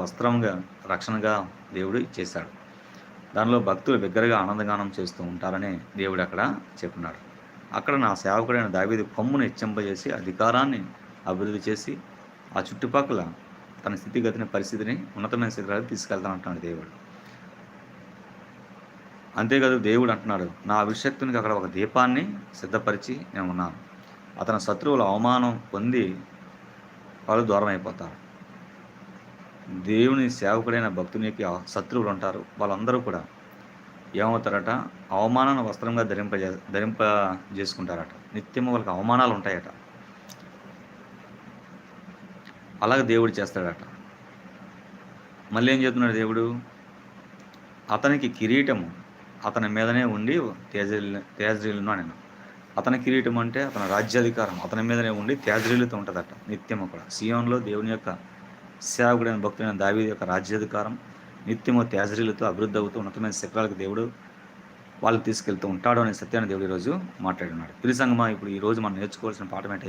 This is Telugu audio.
వస్త్రంగా, రక్షణగా దేవుడు ఇచ్చేశాడు. దానిలో భక్తులు బిగ్గరగా ఆనందగానం చేస్తూ ఉంటారని దేవుడు అక్కడ చెప్తున్నాడు. అక్కడ నా సేవకుడైన దావీదు కొమ్మును హెచ్చింపజేసి అధికారాన్ని అభివృద్ధి చేసి ఆ చుట్టుపక్కల తన స్థితిగతిని, పరిస్థితిని ఉన్నతమైన శిఖరాలకు తీసుకెళ్తానంటున్నాడు దేవుడు. అంతేకాదు దేవుడు అంటున్నాడు, నా అభిషేక్తునికి అక్కడ ఒక దీపాన్ని సిద్ధపరిచి నేను ఉన్నాను. అతని శత్రువులు అవమానం పొంది వాళ్ళు దూరం అయిపోతారు. దేవుని సేవకుడైన భక్తునికి శత్రువులు ఉంటారు. వాళ్ళందరూ కూడా ఏమవుతారట? అవమానాన్ని వస్త్రంగా ధరింపజేసుకుంటారట. నిత్యము వాళ్ళకి అవమానాలు ఉంటాయట. అలాగే దేవుడు చేస్తాడట. మళ్ళీ ఏం చెప్తున్నాడు దేవుడు? అతనికి కిరీటము అతని మీదనే ఉండి తేజరీలును అనెను. అతని కిరీటం అంటే అతని రాజ్యాధికారం అతని మీదనే ఉండి తేజరీలుతో ఉంటుందట నిత్యము కూడా. సియోన్లో దేవుని యొక్క సేవకుడైన భక్తుడైన దావీదు యొక్క రాజ్యాధికారం నిత్యము తేజరీలతో అభివృద్ధి అవుతూ ఉన్నతమైన శిఖరాలకు దేవుడు వాళ్ళు తీసుకెళ్తూ ఉంటాడు అనే సత్యాన్ని దేవుడు ఈరోజు మాట్లాడున్నాడు. ప్రియ సంగమా, ఇప్పుడు ఈరోజు మనం నేర్చుకోవాల్సిన పాఠం ఏంటంటే